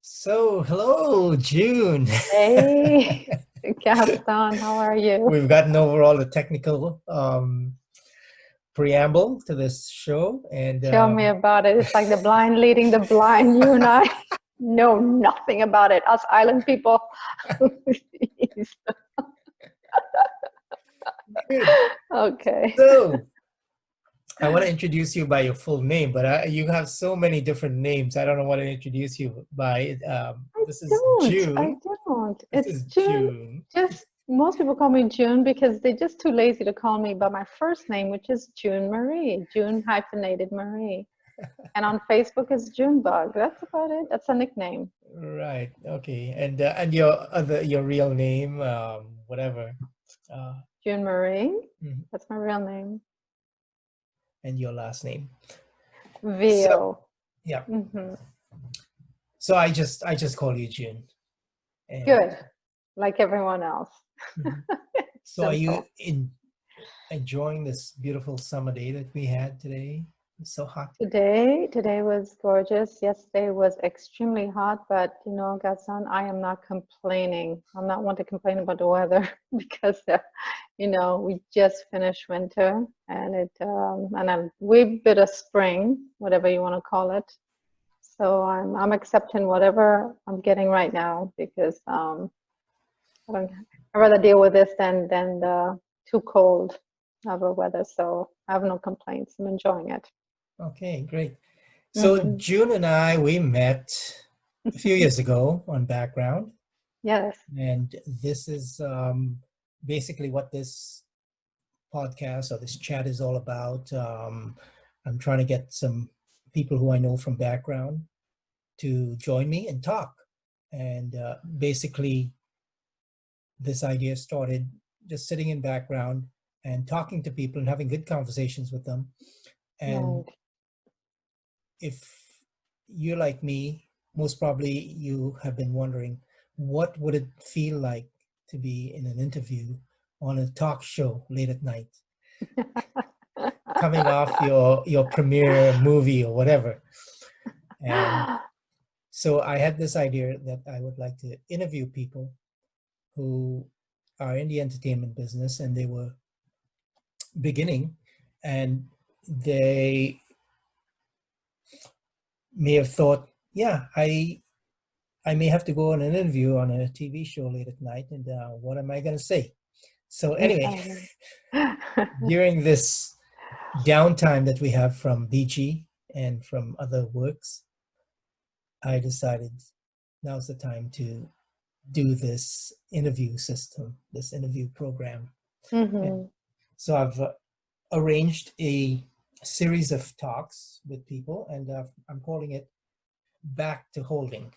Hello, June. Hey, Gaston, how are you? We've gotten over all the technical preamble to this show, and Tell me about it. It's like the blind leading the blind. You and I know nothing about it. Us island people. good. Okay. So, I want to introduce you by your full name, but you have so many different names. I don't know what to introduce you by. I This is don't. I June. don't. This It's is June. June. Just most people call me June because they're just too lazy to call me by my first name, which is June Marie. June hyphenated Marie. And on Facebook it's Junebug. That's about it. That's a nickname. Right. Okay. And your real name, whatever. Uh, June Marie. mhm, That's my real name. and your last name. So Vio. yeah. Hmm. So I just call you June. And Good, like everyone else. mhm. So are you Simple. enjoying this beautiful summer day that we had today? It's so hot. Today was gorgeous. Yesterday was extremely hot, but Gaston, I am not complaining. I'm not one to complain about the weather because we just finished winter and a wee bit of spring, whatever you want to call it. So I'm accepting whatever I'm getting right now because I'd rather deal with this than the too cold of a weather. So I have no complaints. I'm enjoying it. Okay, great. So Hmm. June and I, we met a few years ago on Background, Yes. and this is basically what this podcast or this chat is all about. I'm trying to get some people who I know from Background to join me and talk. And basically, this idea started just sitting in background and talking to people and having good conversations with them. And Right. if you're like me, most probably you have been wondering, what would it feel like to be in an interview on a talk show late at night, coming off your premiere movie or whatever? And so I had this idea that I would like to interview people who are in the entertainment business and they were beginning, and they may have thought, yeah, I may have to go on an interview on a TV show late at night, and what am I going to say? So anyway, Exactly. during this downtime that we have from BG and from other works, I decided now's the time to do this interview system, this interview program. And Hmm. so I've arranged a series of talks with people, and I'm calling it Back to Holding.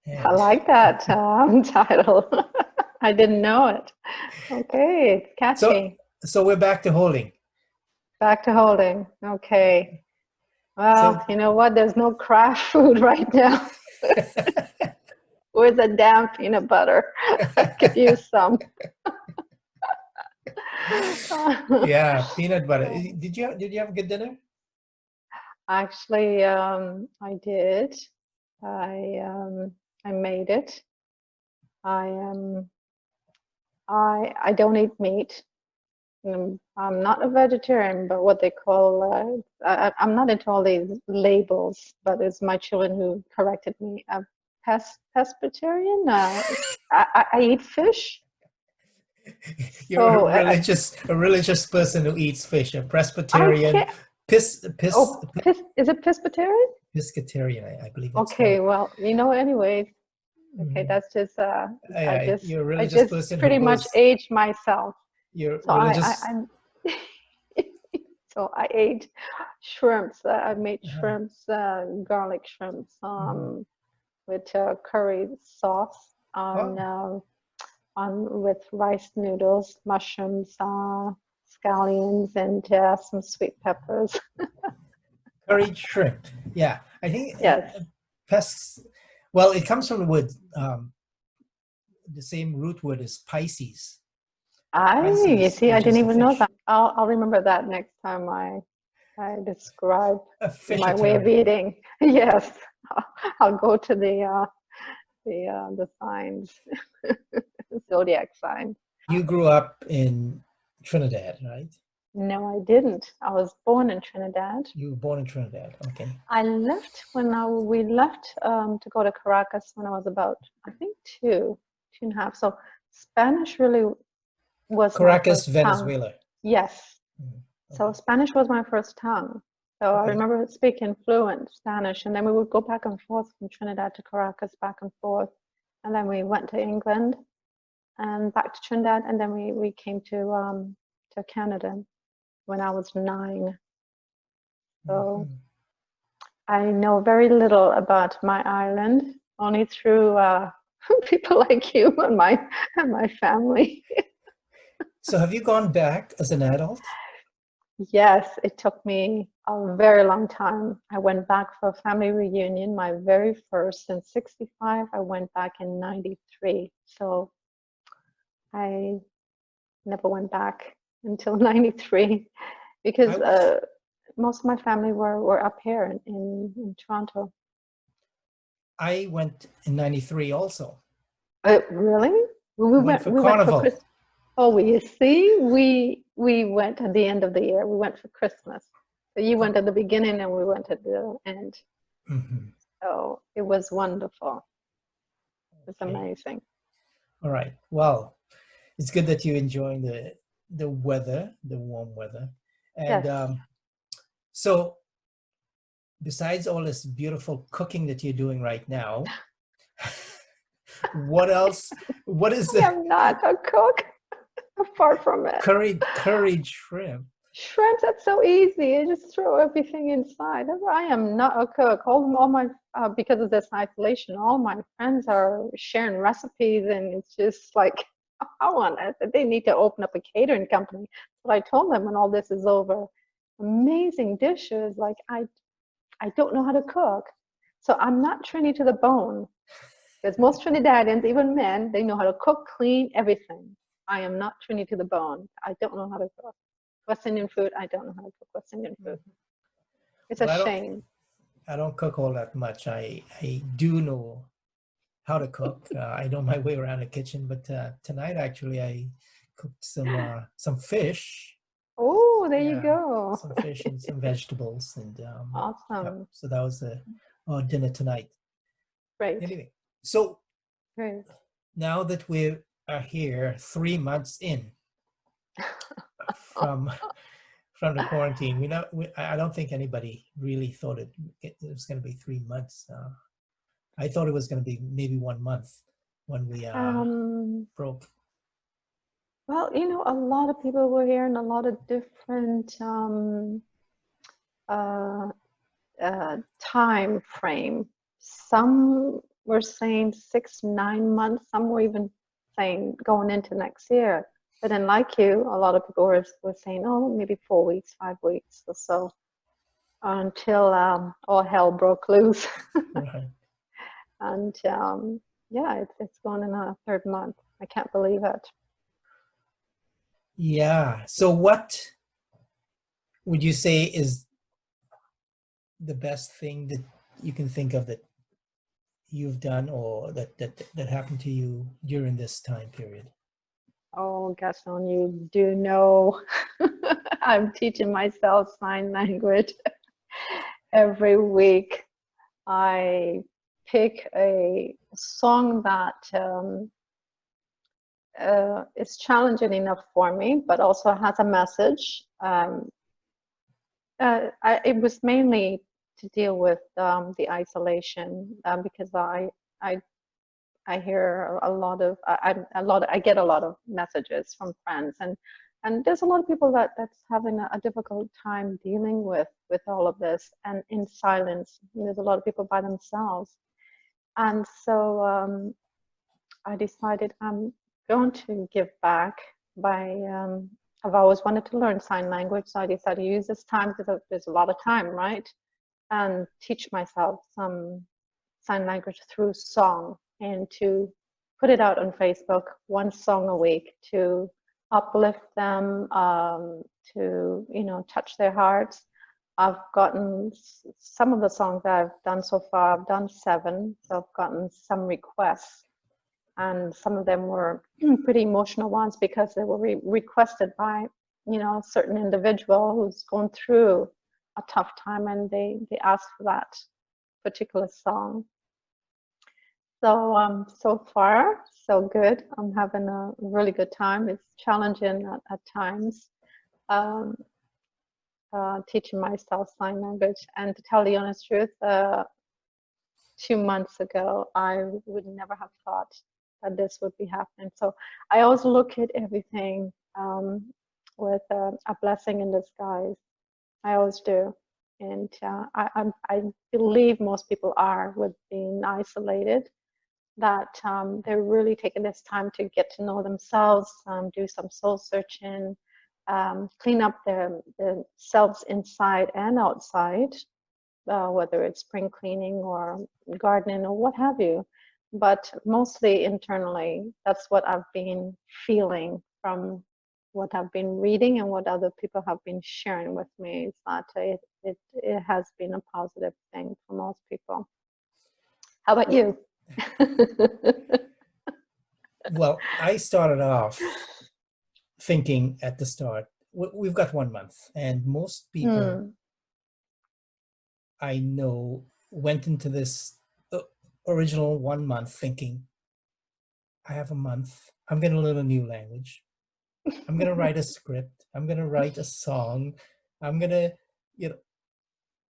I And like that title. I didn't know it. Okay, it's so, catchy. so we're back to holding. Back to holding. Okay. So, Well, you know what? There's no craft food right now. Where's the damn peanut butter? I could use some. yeah, peanut butter. Did you have a good dinner? Actually, I did. I made it. I I don't eat meat. I'm not a vegetarian, but what they call I'm not into all these labels. But it's my children who corrected me. Pescatarian. I eat fish. You're So a religious person who eats fish, a I Presbyterian, can't. pis, pis, Oh, is it pescatarian? Piscatarian, I believe that's called. Okay, well, anyways, okay, Mhm. that's just I Yeah, just you're a I religious just person who pretty much goes. aged myself. You're So religious. I'm so I ate shrimps. I made Uh-huh. shrimps, garlic shrimps, Mhm. with curry sauce Oh, on with rice noodles, mushrooms, scallions, and some sweet peppers. curried shrimp. Yeah, I think Yes. pes. Well, it comes from the word, the same root word as Pisces. You Pisces, see, I which didn't is the even know fish. that. I'll remember that next time I describe A my way of fishitarian. eating. Yes. I'll go to the signs, zodiac signs. You grew up in Trinidad, right? No, I didn't. I was born in Trinidad. You were born in Trinidad. Okay. I left we left to go to Caracas when I was about, I think, two and a half. So Spanish really was my Caracas, first tongue. Venezuela. Yes. Mhm. So Okay. Spanish was my first tongue. So I Okay. remember speaking fluent Spanish, and then we would go back and forth from Trinidad to Caracas, back and forth. And then we went to England and back to Trinidad, and then we came to Canada when I was 9. So Mhm. I know very little about my island, only through people like you and my family. So have you gone back as an adult? Yes, it took me a very long time. I went back for a family reunion, my very first in 65. I went back in 93. So I never went back until 93 I because was most of my family were up here in Toronto. I went in 93 also. Really? I went for We went for Carnival. Christmas. Oh, well, you see, we went at the end of the year. We went for Christmas. So you went Oh, at the beginning and we went at the end. mhm. So it was wonderful. It's Okay. amazing. All right. Well, it's good that you're enjoying the weather, the warm weather. And Yes. so besides all this beautiful cooking that you're doing right now, what else? What is I the am not a cook, apart from it. curried shrimp? Shrimps, that's so easy. You just throw everything inside. I am not a cook. All my because of this isolation, all my friends are sharing recipes, and it's just like I want it. They need to open up a catering company. But I told them when all this is over, amazing dishes. Like I don't know how to cook, so I'm not Trini to the bone. Because most Trinidadians, even men, they know how to cook, clean, everything. I am not Trini to the bone. I don't know how to cook. West Indian food, I don't know how to cook West Indian food. It's a Well, shame. I don't cook all that much. I do know how to cook. I know my way around the kitchen, but tonight actually I cooked some fish. Oh, there you Yeah, go. some fish and some vegetables, and yep. Awesome. So that was our dinner tonight. Great. Anyway, so Great. now that we are here 3 months in from from the quarantine, I don't think anybody really thought it was going to be 3 months. I thought it was going to be maybe 1 month when we Um, broke. well, a lot of people were here in a lot of different uh, time frame. Some were saying 6, 9 months. Some were even saying going into next year. But then, like you, a lot of people were saying, oh, maybe 4 weeks, 5 weeks or so, until all hell broke loose. Right. And yeah, it's going in a third month. I can't believe it. Yeah. So what would you say is the best thing that you can think of that you've done or that happened to you during this time period? Oh, Gaston, you do know I'm teaching myself sign language every week. I pick a song that is challenging enough for me, but also has a message. It was mainly to deal with the isolation because I I hear a lot of I get a lot of messages from friends, and there's a lot of people that's having a difficult time dealing with all of this and in silence. There's a lot of people by themselves, and so I decided I'm going to give back by I've always wanted to learn sign language, so I decided to use this time because there's a lot of time, right? And teach myself some sign language through song and to put it out on Facebook, one song a week to uplift them, to touch their hearts. I've gotten some of the songs that I've done so far. I've done 7, so I've gotten some requests, and some of them were pretty emotional ones because they were requested by, a certain individual who's gone through a tough time, and they asked for that particular song. So so far so good. I'm having a really good time. It's challenging at times. Um, Teaching myself sign language. And to tell the honest truth, 2 months ago, I would never have thought that this would be happening. So I always look at everything with a blessing in disguise. I always do. And I believe most people are with being isolated, that they're really taking this time to get to know themselves, do some soul searching, clean up their selves inside and outside, whether it's spring cleaning or gardening or what have you. But mostly internally, that's what I've been feeling from what I've been reading and what other people have been sharing with me, is that it has been a positive thing for most people. How about you? Well, I started off thinking at the start, we've got 1 month, and most people I know went into this original 1 month thinking, I have a month, I'm going to learn a new language, I'm going to write a script, I'm going to write a song, I'm going to,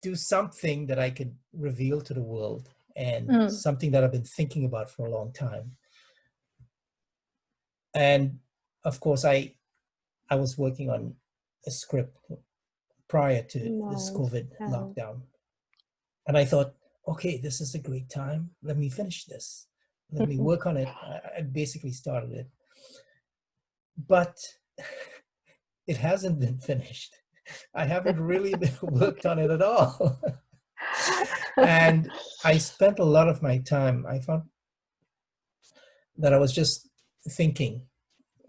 do something that I could reveal to the world, and something that I've been thinking about for a long time. And of course, I was working on a script prior to this COVID lockdown. And I thought, okay, this is a great time. Let me finish this. Let me work on it. I basically started it. But it hasn't been finished. I haven't really worked on it at all. And I spent a lot of my time, I found that I was just thinking,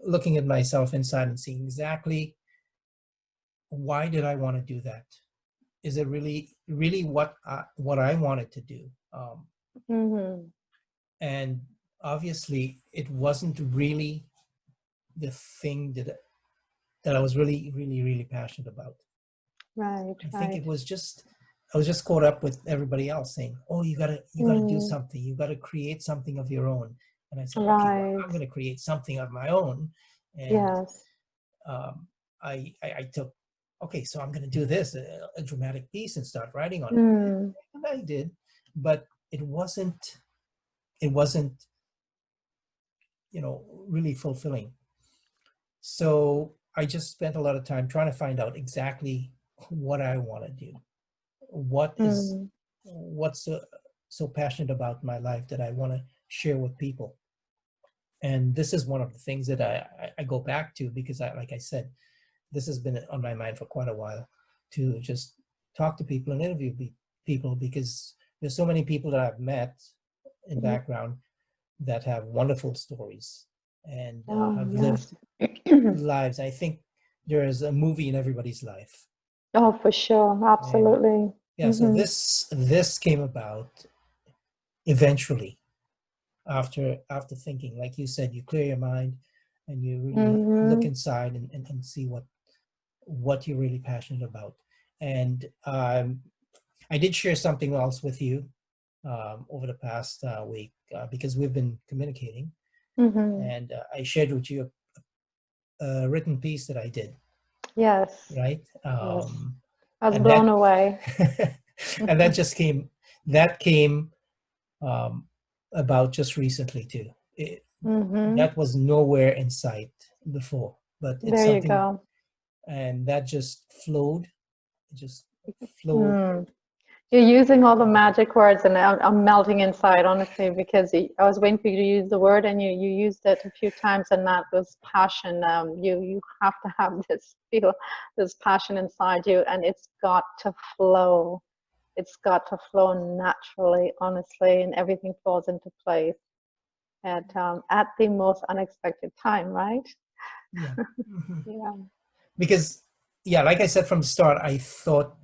looking at myself inside and seeing exactly, why did I want to do that? Is it really what I wanted to do? And obviously, it wasn't really the thing that I was really passionate about. Right. I think it was just, I was just caught up with everybody else saying, "Oh, you gotta do something. You gotta create something of your own." And I said, "Okay, well, I'm gonna create something of my own." And I took, okay, so I'm gonna do this, a dramatic piece, and start writing on it. And I did, but it wasn't really fulfilling. So I just spent a lot of time trying to find out exactly what I want to do. What's so passionate about my life that I want to share with people. And this is one of the things that I go back to, because like I said, this has been on my mind for quite a while, to just talk to people and interview people, because there's so many people that I've met in background that have wonderful stories and have lived lives. I think there is a movie in everybody's life. Oh, for sure. Absolutely. And, so this came about eventually after thinking, like you said, you clear your mind and you really look inside and see what you're really passionate about. And I did share something else with you over the past week, because we've been communicating, and I shared with you a written piece that I did. Yes. Right. Yes. I was blown away. And that came about just recently too. That was nowhere in sight before, but it's there something. You go. And that just flowed. It just flowed. You're using all the magic words, and I'm melting inside, honestly, because I was waiting for you to use the word, and you used it a few times, and that was passion. You have to have this passion inside you, and it's got to flow. It's got to flow naturally, honestly, and everything falls into place at the most unexpected time, right? Yeah. Yeah. Because, like I said from the start, I thought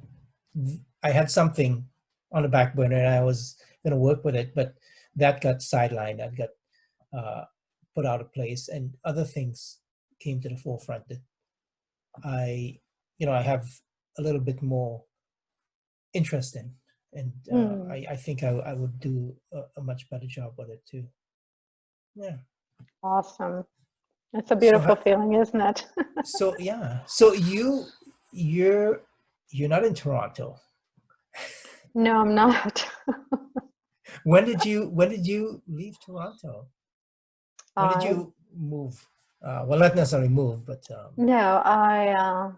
I had something on the back burner and I was going to work with it, but that got sidelined. That got put out of place, and other things came to the forefront that I, I have a little bit more interest in, and Mm, I think I would do a much better job with it too. Yeah. awesome. It's a So, beautiful feeling, isn't it? so yeah. So you're you're not in Toronto. No, I'm not. When did you leave Toronto? When did I you move? Well, not necessarily move, but no, I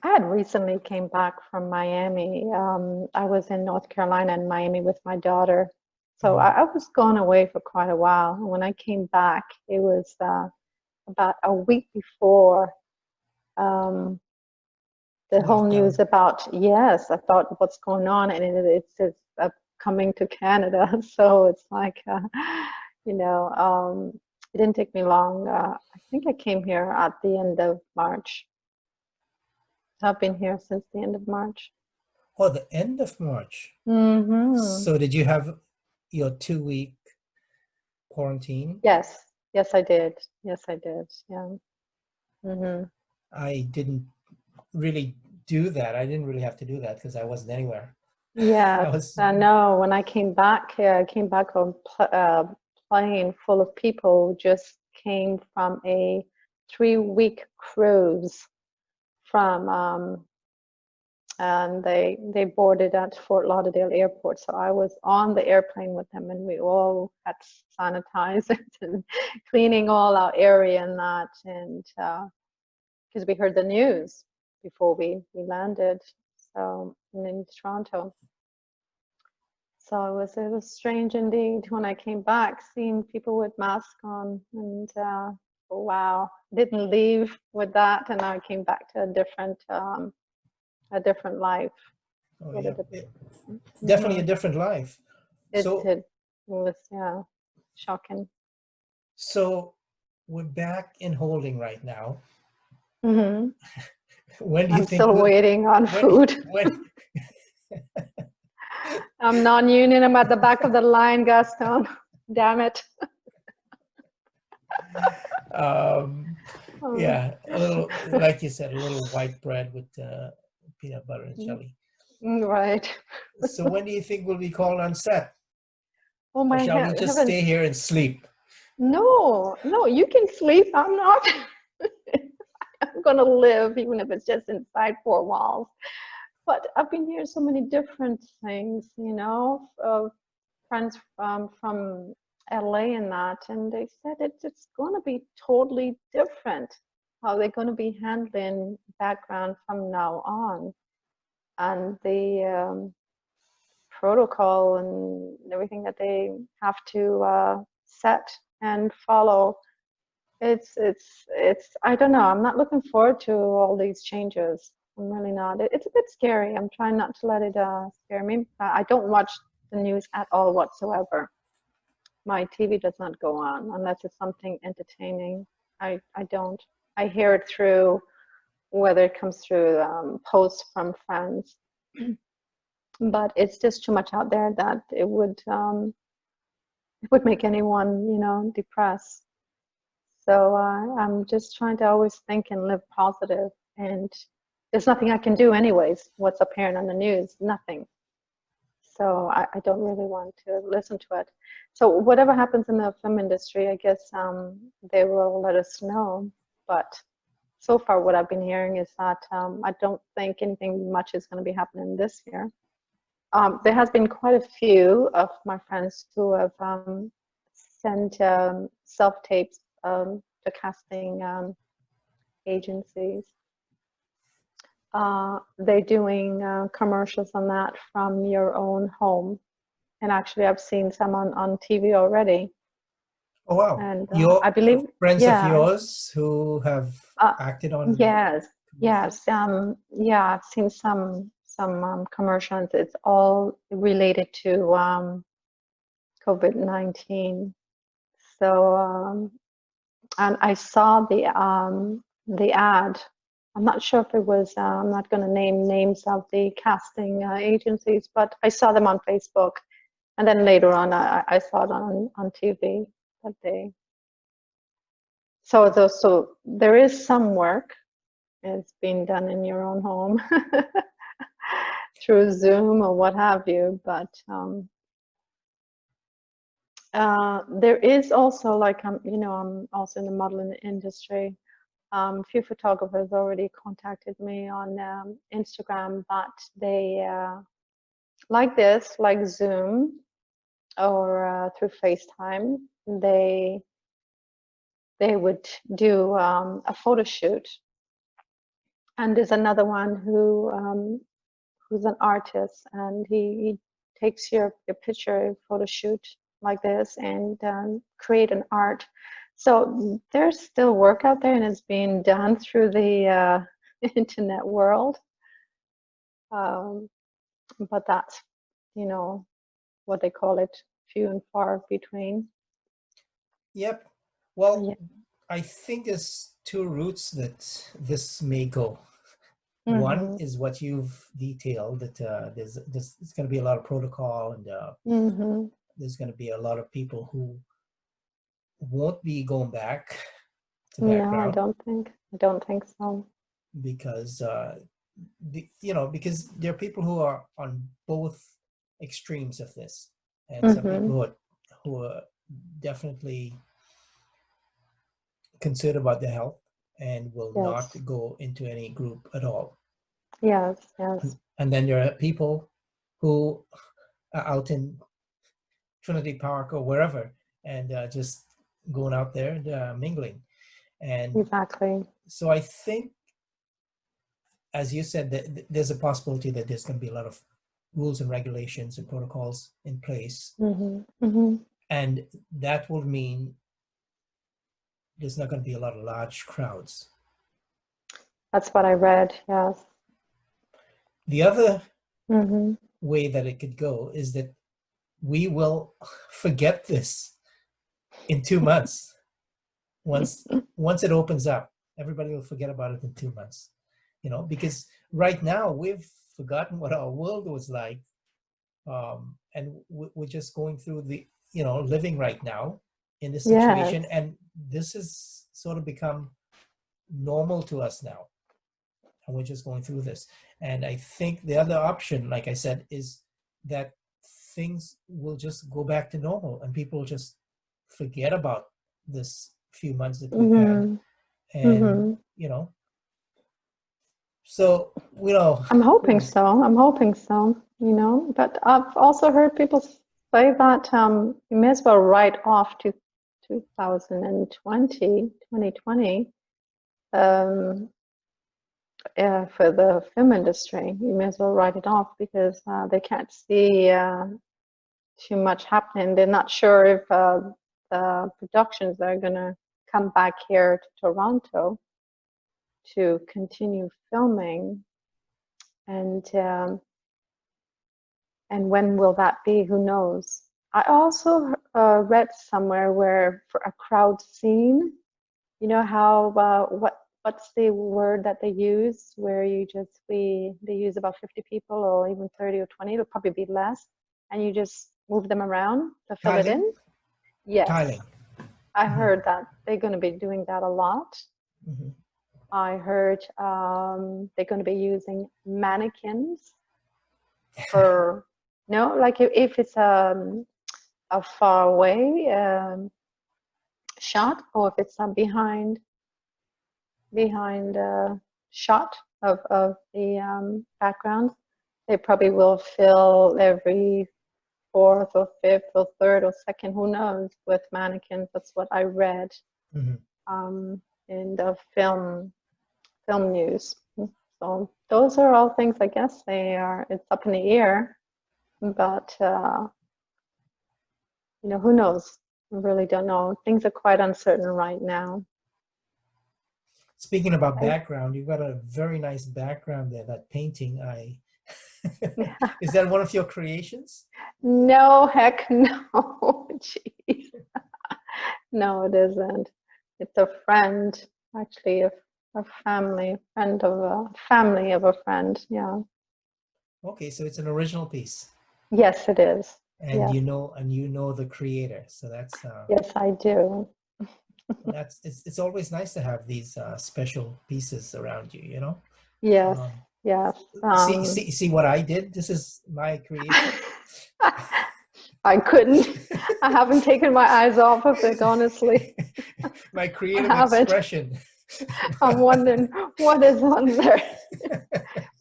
had recently came back from Miami. I was in North Carolina and Miami with my daughter. So mhm. I was gone away for quite a while. And when I came back, it was about a week before um, the whole Lockdown. news about, yes, I thought what's going on, and it's coming to Canada. So it's like, you know, it didn't take me long. I think I came here at the end of March. I've been here since the end of March. Oh, the end of March. Hmm. So did you have your 2 week quarantine? Yes, yes, I did. Yes, I did. Yeah. Hmm. I didn't really do that. I didn't really have to do that because I wasn't anywhere. I Yes, was, I know. When I came back here, I came back on plane full of people who just came from a 3-week cruise from and they boarded at Fort Lauderdale Airport. So I was on the airplane with them, and we all had sanitized and cleaning all our area and that, and because we heard the news before we landed, so in Toronto. So it was strange indeed when I came back, seeing people with masks on, and wow, didn't leave with that, and I came back to a different life. oh What a yeah, different. definitely Hmm. a different life. So, It was, yeah, shocking. so we're back in holding right now. Hmm. When do you I'm think still we'll, waiting on food. when, I'm non-union. I'm at the back of the line, Gaston. Damn it. um, Um, yeah, a little, like you said, a little white bread with peanut butter and jelly. right. So when do you think we'll be called on set? Oh Or my shall we just heavens. stay here and sleep? No, no, you can sleep. I'm not. I'm gonna live, even if it's just inside four walls. But I've been hearing so many different things, friends from LA and that, and they said it's gonna be totally different how they're gonna be handling background from now on, and the protocol and everything that they have to set and follow. It's I don't know. I'm not looking forward to all these changes. I'm really not. It's a bit scary. I'm trying not to let it scare me. I don't watch the news at all whatsoever. My TV does not go on unless it's something entertaining. I don't. I hear it through, whether it comes through posts from friends, but it's just too much out there that it would make anyone, depressed. So I'm just trying to always think and live positive, and there's nothing I can do anyways. What's appearing on the news? Nothing. So I don't really want to listen to it. So whatever happens in the film industry, I guess they will let us know. But so far, what I've been hearing is that I don't think anything much is going to be happening this year. There has been quite a few of my friends who have sent self-tapes to casting agencies. They're doing commercials on that from your own home. And actually, I've seen some on TV already. Oh wow, And I your believe, friends of yeah, yours who have uh, acted on yes, yes, commercials? yeah, I've seen some commercials. It's all related to COVID-19. So, and I saw the ad I'm not sure if it was, I'm not going to name names of the casting agencies, but I saw them on Facebook. And then later on, I saw it on TV that day. So there is some work. It's being done in your own home through Zoom or what have you. But there is also, like, I'm also in the modeling industry. A few photographers already contacted me on Instagram, but they like this, like Zoom or through FaceTime, they would do a photo shoot. And there's another one who's an artist, and he takes your picture photo shoot like this and create an art. So there's still work out there, and it's being done through the internet world. But that's, what they call it, few and far between. Yep. Well, Yeah. I think there's two routes that this may go. One Mm-hmm. is what you've detailed, that there's going to be a lot of protocol, and Mm-hmm. there's going to be a lot of people who won't be going back to No, I background don't think so. because because there are people who are on both extremes of this, and some Mm-hmm. people who are definitely concerned about their health and will not Yes. go into any group at all. Yes. Yes. And then there are people who are out in Trinity Park or wherever, and just going out there and mingling. And Exactly. so I think, as you said, that there's a possibility that there's going to be a lot of rules and regulations and protocols in place. Mm-hmm. Mm-hmm. And that will mean there's not going to be a lot of large crowds. That's what I read. Yes. The other Mm-hmm. way that it could go is that we will forget this in 2 months. Once it opens up, everybody will forget about it in 2 months. Because right now we've forgotten what our world was like, and we're just going through living right now in this Yes. situation, and this has sort of become normal to us now, and we're just going through this. And I think the other option, like I said, is that things will just go back to normal, and people just forget about this few months that we've had, Mm-hmm. and Mm-hmm. so I'm hoping so. I'm hoping so, But I've also heard people say that you may as well write off to 2020, for the film industry. You may as well write it off because they can't see too much happening. They're not sure if the productions are going to come back here to Toronto to continue filming. And when will that be? Who knows? I also read somewhere where for a crowd scene, how what's the word that they use where they use about 50 people or even 30 or 20, it'll probably be less, and you just move them around to fill it in. Yes, tiling. I heard that they're going to be doing that a lot. Mm-hmm. I heard they're going to be using mannequins for like if it's a far away shot, or if it's a behind shot of the background, they probably will fill every fourth or fifth or third or second, who knows, with mannequins. That's what I read in the film news. So those are all things, I guess it's up in the air, but who knows? I really don't know. Things are quite uncertain right now. Speaking about background, you've got a very nice background there, that painting. Is that one of your creations? No, heck no. Jeez. No, it isn't. It's a friend, actually, A family, friend of a family of a friend. Yeah. Okay, so it's an original piece, Yes, it is. and Yes. you know the creator, so Yes, I do. it's always nice to have these special pieces around you, you know. Yes. Um, Yes. see what I did. This is my creation. I couldn't. I haven't taken my eyes off of it, honestly. My I creative haven't. expression. I'm wondering what is on there,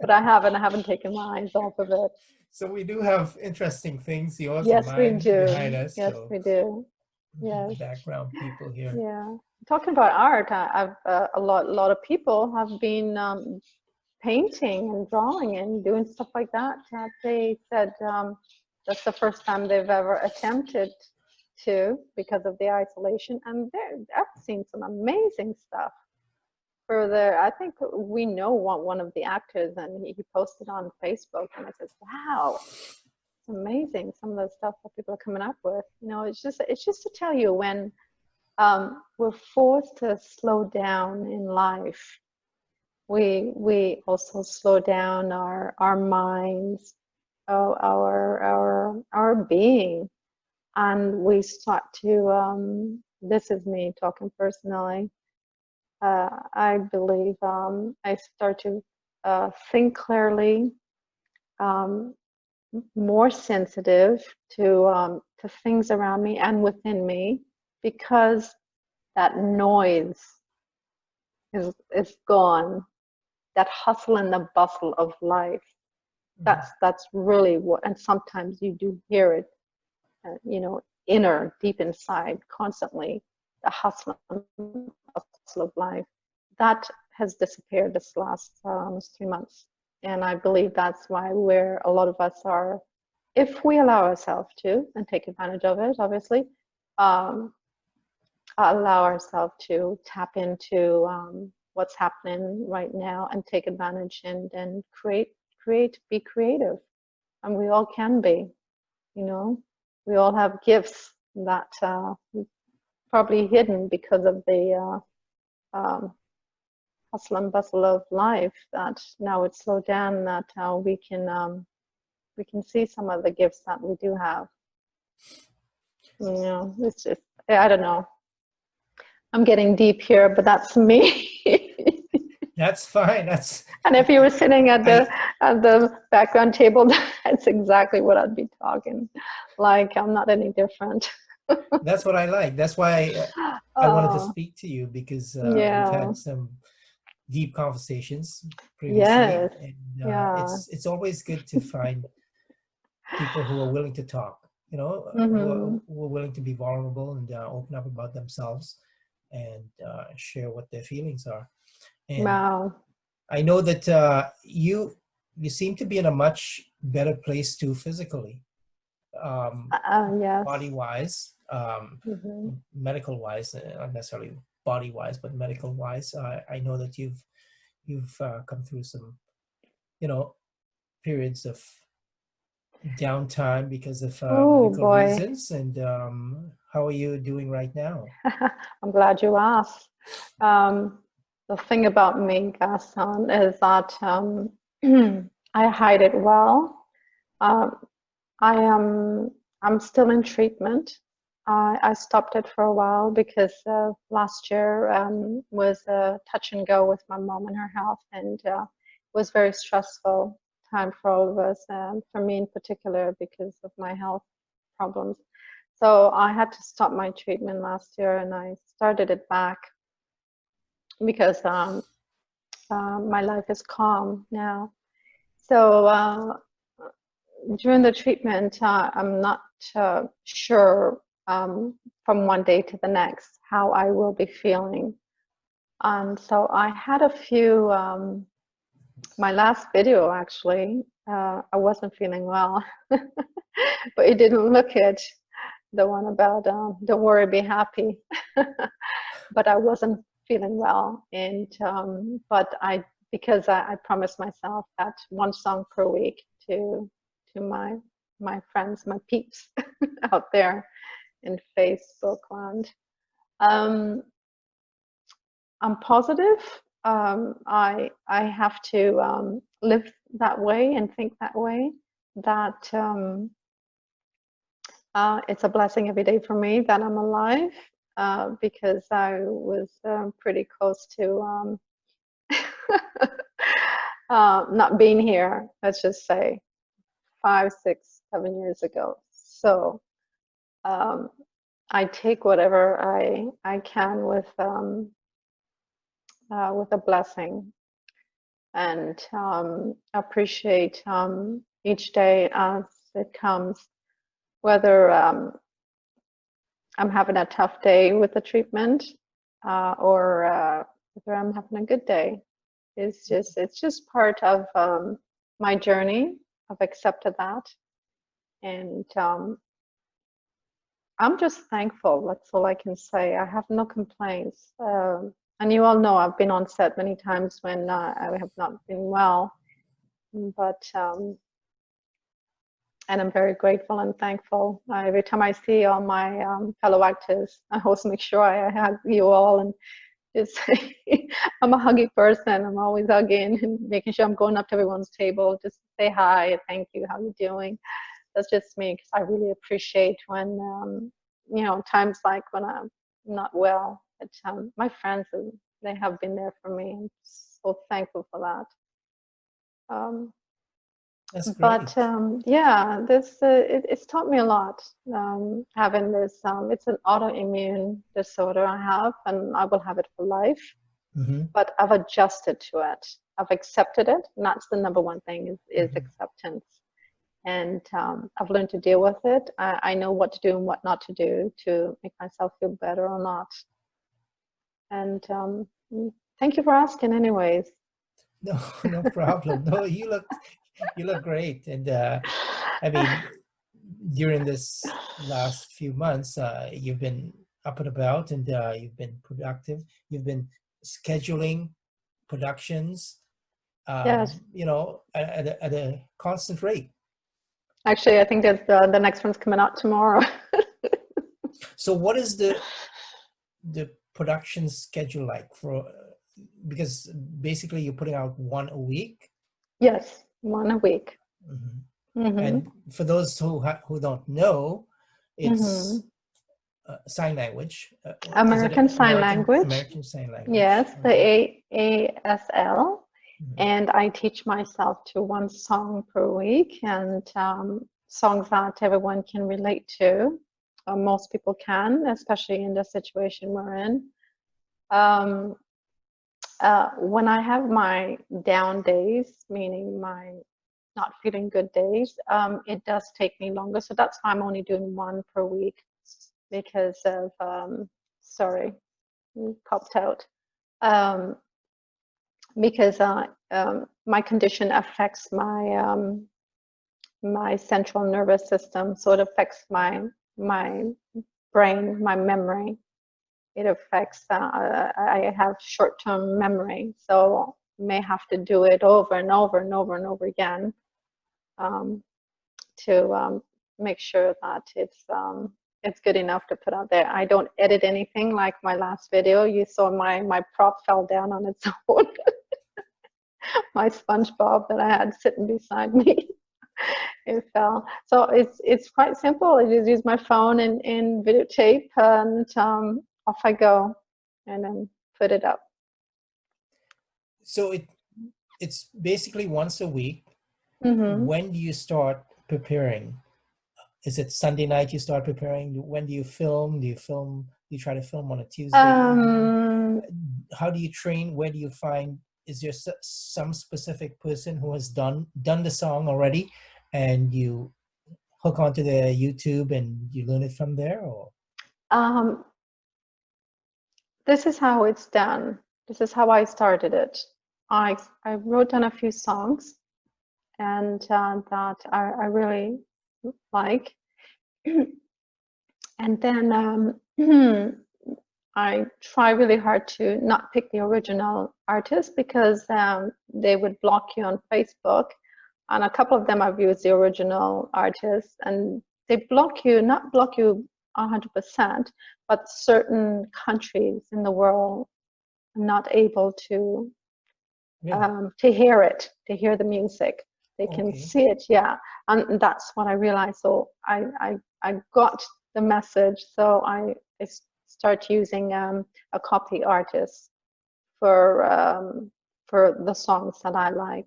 but I haven't. I haven't taken my eyes off of it. So we do have interesting things, yours and Yes, we mine, behind do. us. Yes, So we do. Yes. background people here. Yeah. Talking about art, I've a lot of people have been painting and drawing and doing stuff like that. That they said that's the first time they've ever attempted to because of the isolation, and I've seen some amazing stuff. For the, I think we know one of the actors, and he posted on Facebook, and I said, "Wow, it's amazing! Some of the stuff that people are coming up with." You know, it's just to tell you when we're forced to slow down in life. We also slow down our minds, our being, and we start to. This is me talking personally. I believe I start to think clearly, um, more sensitive to things around me and within me, because that noise is gone. That hustle and the bustle of life. That's really what. And sometimes you do hear it, deep inside, constantly. The hustle and bustle of life that has disappeared this last almost 3 months, and I believe that's why where a lot of us are, if we allow ourselves to and take advantage of it, obviously. Um, Allow ourselves to tap into what's happening right now and take advantage and be creative. And we all can be, you know, we all have gifts that probably hidden because of the hustle and bustle of life, that now it's slowed down, that we can see some of the gifts that we do have. You know, it's just, I don't know. I'm getting deep here, but that's me. That's fine. And if you were sitting at the background table, that's exactly what I'd be talking. Like, I'm not any different. That's what I like. That's why I wanted to speak to you, because we've Yeah. had some deep conversations previously, Yes. and Yeah. it's always good to find people who are willing to talk, you know, Mm-hmm. who are willing to be vulnerable and open up about themselves and share what their feelings are. And Wow. I know that you seem to be in a much better place too physically, Yes. body wise, Mm-hmm. medical wise, not necessarily body wise, but medical wise. I know that you've come through some, you know, periods of downtime because of Oh medical boy. reasons. And how are you doing right now? I'm glad you asked. Um, the thing about me, Gaston, is that I hide it well. Um, I am I'm still in treatment. I stopped it for a while because last year was a touch and go with my mom and her health, and was very stressful time for all of us, and for me in particular because of my health problems. So I had to stop my treatment last year, and I started it back because my life is calm now. So during the treatment, I'm not sure from one day to the next how I will be feeling. And so I had a few, my last video actually, I wasn't feeling well, but it didn't look it, the one about don't worry, be happy. But I wasn't feeling well. And, but because I promised myself that one song per week to my friends, my peeps out there in Facebook land. Um, I'm positive. I have to live that way and think that way. That it's a blessing every day for me that I'm alive, because I was pretty close to not being here. Let's just say 5, 6, 7 years ago. So um, I take whatever I can with a blessing, and appreciate each day as it comes, whether I'm having a tough day with the treatment, or whether I'm having a good day. It's just part of my journey. I've accepted that, and I'm just thankful. That's all I can say. I have no complaints. And you all know I've been on set many times when I have not been well, but and I'm very grateful and thankful. Every time I see all my fellow actors, I always make sure I hug you all, and just I'm a huggy person. I'm always hugging and making sure I'm going up to everyone's table, just say hi, thank you, how you doing. That's just me, because I really appreciate when times like when I'm not well. But my friends, they have been there for me. I'm so thankful for that. That's great. But yeah, it's taught me a lot, having this. It's an autoimmune disorder I have, and I will have it for life. Mm-hmm. But I've adjusted to it. I've accepted it, and that's the number one thing is Mm-hmm. acceptance. And I've learned to deal with it. I know what to do and what not to do to make myself feel better or not. And thank you for asking, anyways. No, no problem. No, you look great, and I mean, during this last few months, you've been up and about, and you've been productive. You've been scheduling productions, Yes. at a constant rate. Actually, I think that the next one's coming out tomorrow. So, what is the production schedule like for? Because basically, you're putting out one a week. Yes, one a week. Mhm. Mm-hmm. And for those who don't know, Mm-hmm. it's sign language. Is it American Sign Language. American Sign Language? Yes, the Okay. ASL. Mhm. And I teach myself to one song per week, and songs that everyone can relate to. Most people can, especially in the situation we're in. Um, when I have my down days, meaning my not feeling good days, it does take me longer. So that's why I'm only doing one per week, because of, sorry, popped out. Um, because my condition affects my central nervous system, so it affects my brain, my memory. It affects. I have short-term memory, so may have to do it over and over and over and over again, um, to make sure that it's good enough to put out there. I don't edit anything like my last video. You saw my prop fell down on its own. My SpongeBob that I had sitting beside me, it fell. So it's quite simple. I just use my phone and videotape, and off I go, and then put it up. So it's basically once a week. Mm-hmm. When do you start preparing? Is it Sunday night you start preparing? When do you film? Do you try to film on a Tuesday evening? Um, How do you train? Where do you find? Is there some specific person who has done the song already, and you hook onto the YouTube and you learn it from there? Or um, this is how it's done. This is how I started it. I wrote down a few songs, and that I really like. And then I try really hard to not pick the original artist, because they would block you on Facebook. And a couple of them I've used the original artist, and they block you, not block you 100%, but certain countries in the world are not able to Really? to hear it, to hear the music. They can Okay. see it, yeah. And that's what I realized. So I got the message. So I start using a copy artist for the songs that I like.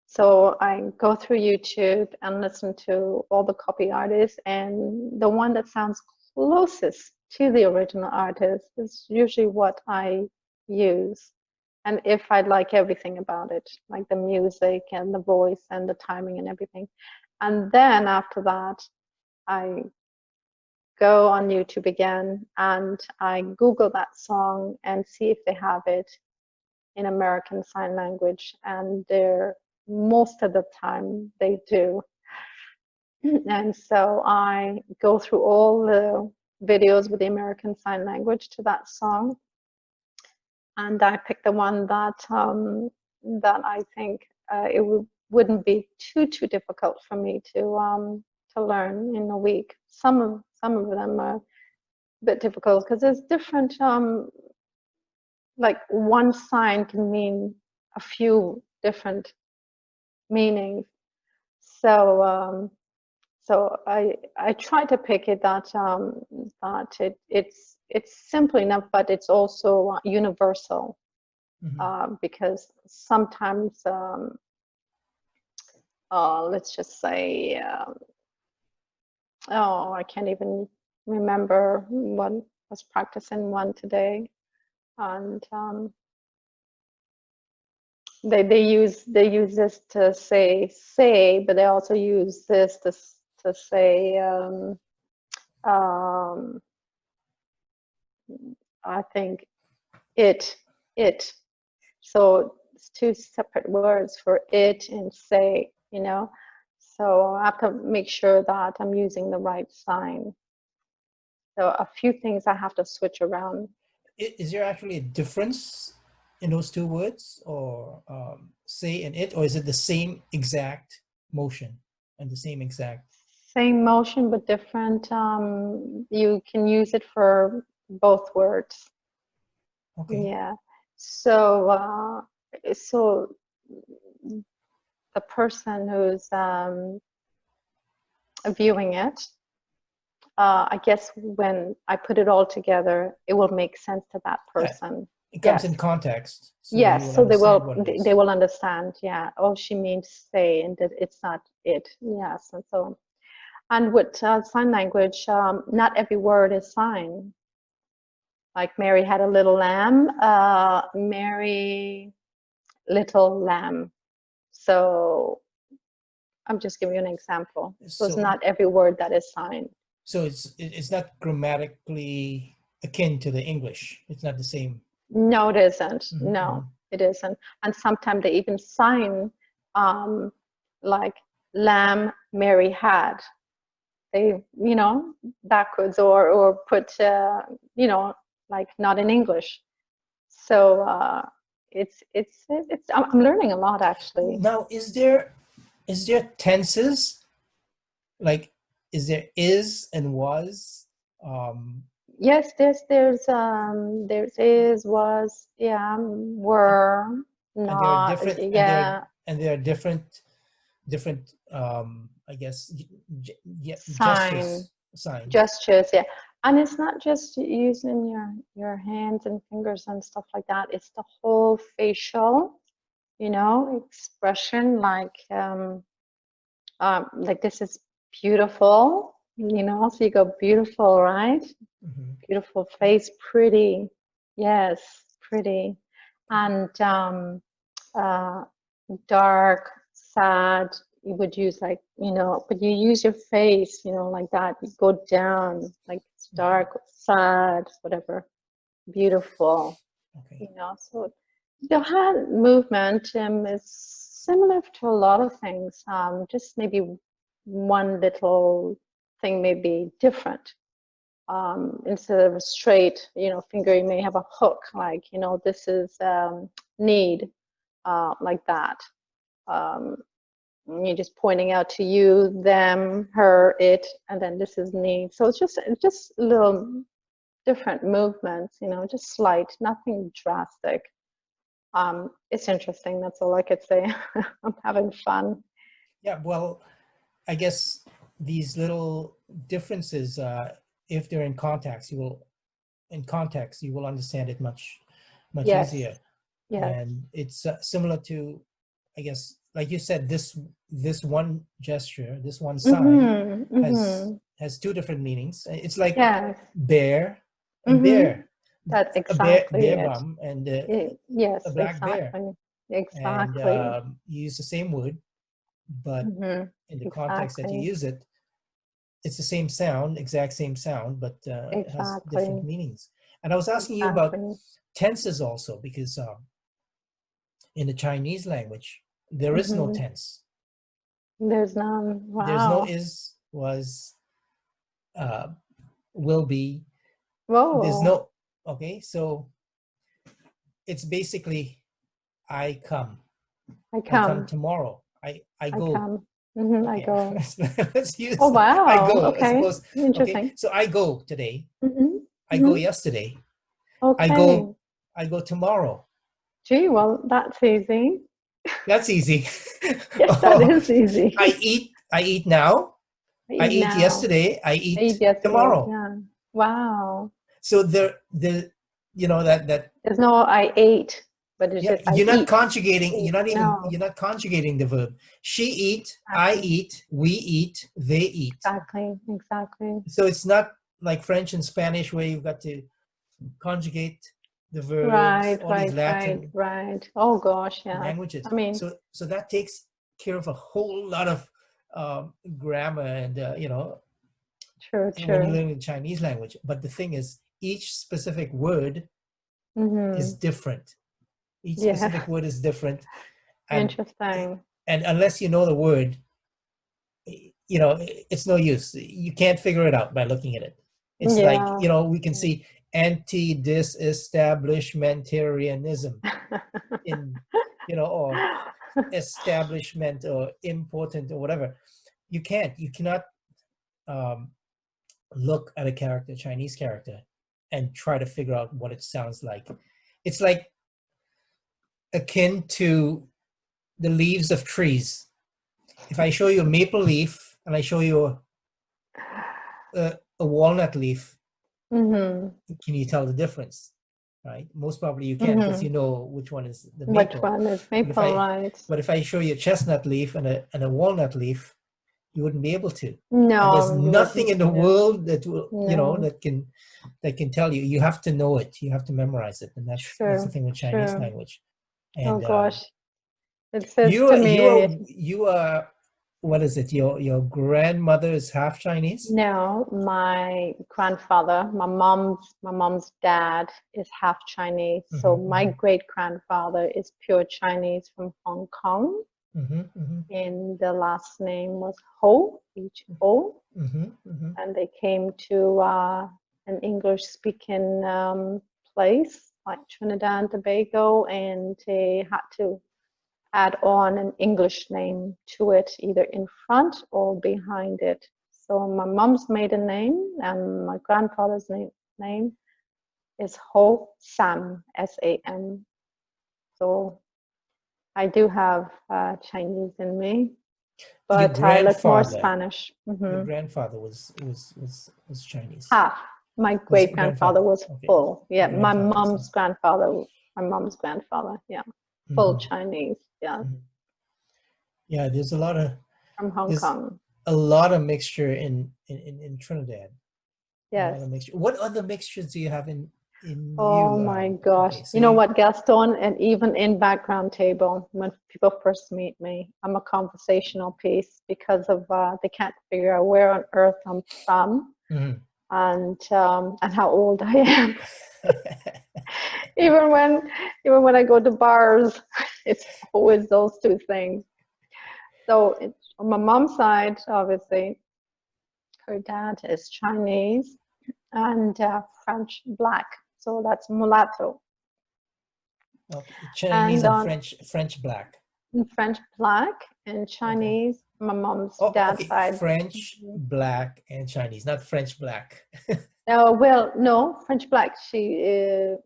So I go through YouTube and listen to all the copy artists, and the one that sounds closest to the original artist is usually what I use. And if I like everything about it, like the music and the voice and the timing and everything. And then after that, I go on YouTube again and I Google that song and see if they have it in American Sign Language, and they're most of the time they do. And so I go through all the videos with the American Sign Language to that song, and I pick the one that that I think wouldn't be too difficult for me to learn in a week. Some of them are a bit difficult because there's different like one sign can mean a few different meanings. So so I try to pick it that it's simple enough, but it's also universal, Hmm. because sometimes let's just say oh, I can't even remember what was practicing one today, and they use this to say, but they also use this to say um, I think it. So it's two separate words for it and say, you know. So I have to make sure that I'm using the right sign. So a few things I have to switch around. Is there actually a difference in those two words, or say and it, or is it the same exact motion and the same exact? Same motion but different. You can use it for both words. Okay. Yeah. So so the person who's viewing it, I guess when I put it all together, it will make sense to that Yeah, person. it comes in Yes. context, so you Yes, will so understand what it they is. will understand. Yeah. Oh, she means say, and that it's not it. Yes, and so on. And with sign language, not every word is sign. Like Mary had a little lamb. Mary little lamb. So I'm just giving you an example. So it's So, not every word that is sign. so it's not grammatically akin to the English. It's not the same. No, it isn't. Mhm, No, mhm. it isn't. And sometimes they even sign um, like lamb Mary had. They, backwards or put, like not in English. So I'm learning a lot actually. Now, is there tenses? Like, is there is and was? Um, Yes, there's is, was, yeah, were, and there are not, different yeah, and there are different I guess yeah, sign, gestures, signs. gestures, yeah. And it's not just using your hands and fingers and stuff like that. It's the whole facial, expression, like this is beautiful, so you go beautiful, right? Hmm. Beautiful face, pretty, yes, pretty, and uh, dark, sad. You would use like, but you use your face, like that. You go down, like it's Hmm. dark, sad, whatever, beautiful, Okay. So the hand movement is similar to a lot of things. Just maybe one little thing may be different. Instead of a straight, finger, you may have a hook, like, this is need, like that. Um, you're just pointing out to you, them, her, it, and then this is need. So it's just little different movements, just slight, nothing drastic. It's interesting. That's all I could say. I'm having fun. Yeah, well, I guess these little differences, if they're in context, you will understand it much Yes, easier. yes. And it's similar to, I guess, like you said, this one gesture, this one sign Mm-hmm, has mm-hmm. has two different meanings. It's like Yes. bear and Mm-hmm. bear, That's a bear exactly bear it. bum and a Yes, black bear, exactly. and Exactly. you use the same word, but Mm-hmm. in the context that you Exactly. use it, it's the same sound, exact same sound, but it has different Exactly. meanings. And I was asking you about Exactly. tenses also, because in the Chinese language, there is no Mm-hmm. tense. There's none. There's no Wow. is, was, uh, will be. There's Whoa. no, okay, so it's basically I come. I I come come. tomorrow. I I go. come. Mm-hmm. I Okay, go. let's Oh, use I wow. go as Okay. opposed. Okay, Interesting. so I go today. Mm-hmm. I go Mm-hmm. yesterday. I Okay. go. I go tomorrow. Gee, well, that's easy. That's easy. Yes, that Oh, is easy. I eat. I eat now. I I eat eat now. yesterday. I I eat eat yesterday. tomorrow. Yeah. Wow. So the that There's no I ate, but it's yeah, just I eat. Eat. No. you're not conjugating the verb. She eat, I Exactly. eat, we eat, they eat. Exactly. Exactly. So it's not like French and Spanish where you've got to conjugate the verbs, Right, all these right, right, Latin right. Oh gosh, yeah. languages. I mean, So that takes care of a whole lot of grammar and true, when you true. learn the Chinese language. But the thing is, each specific word is Mm-hmm. different. Each Yeah. specific word is different, and Interesting. and unless you know the word, it's no use. You can't figure it out by looking at it. It's like, Yeah. we can Yeah. see anti-disestablishmentarianism in, or establishment or important or whatever. You cannot um, look at a character, Chinese character, and try to figure out what it sounds like. It's like akin to the leaves of trees. If I show you a maple leaf and I show you a walnut leaf, Mm-hmm. can you tell the difference? Right? Most probably you can, because Mm-hmm. you know which one is the Which maple. one is But if maple, I right? but if I show you a chestnut leaf and a walnut leaf, you wouldn't be able to. And there's No, you nothing wouldn't. in the No, world that will, no. that can tell you. You have to know it. You have to memorize it, and that's the True, thing with Chinese true. language. Oh And gosh. It says you to are you me, are you are what is it? Your grandmother is half Chinese. no, my grandfather, my mom's dad is half Chinese. So my Mm-hmm, great grandfather is pure Chinese from Hong Kong, mm-hmm, mm-hmm, and the last name was Ho, H-O, mm-hmm, mm-hmm. and they came to an English-speaking place like Trinidad and Tobago, and they had to add on an English name to it, either in front or behind it. So my mom's maiden name and my grandfather's name is Ho Sam, S-A-M. So I do have Chinese in me, Your but I look more grandfather, Spanish. your Hmm. grandfather was Chinese. Half. My Was great grandfather grandfather? was Okay, full. Yeah, grandfather was half. my mom's grandfather. Yeah, full Mm-hmm, Chinese. Yeah, mm-hmm. Yeah, from Hong there's Kong. a lot of mixture in Trinidad. A lot Yes. of mixture. What other mixtures do you have in Oh you? my gosh. Okay, so You know you what, Gaston, and even in background table, when people first meet me, I'm a conversational piece because of they can't figure out where on earth I'm from mhm. and how old I am. Even when I go to bars, it's always those two things. So on my mom's side, obviously, her dad is Chinese and French black, so that's mulatto. Okay, Chinese And and on French black. French black and Okay. Chinese, my mom's Oh, dad's okay. side. French, Mhm. black, and Chinese, not French black. Well, no, French black.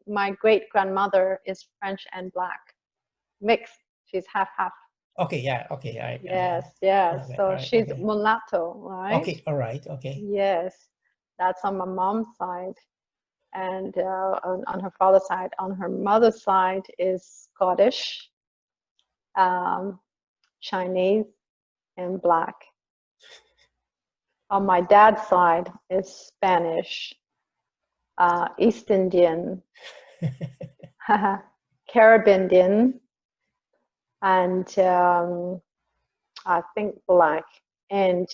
My great grandmother is French and black. mixed. She's half half. Okay, yeah, okay, Yes, all yes. right, all So right, she's okay. mulatto, right? Okay, all right, okay. Yes, that's on my mom's side, and on her father's side. On her mother's side is Scottish, um, Chinese, and black. On my dad's side is Spanish, East Indian, Caribbean, and I think black and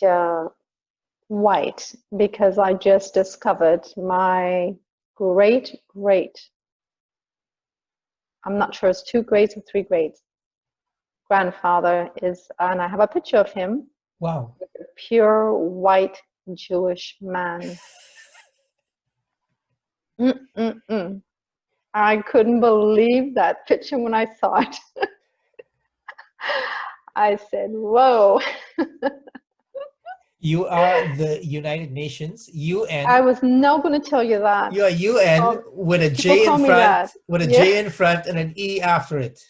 white, because I just discovered my great great, I'm not sure it's two greats or three greats, grandfather is, and I have a picture of him, Wow. a pure white Jewish man. Mm-mm-mm. I couldn't believe that picture when I saw it. I said, whoa. You are the United Nations, I UN. was not going to tell you that. You are UN with a People J in call me front, that. with a Yeah, J in front and an E after it.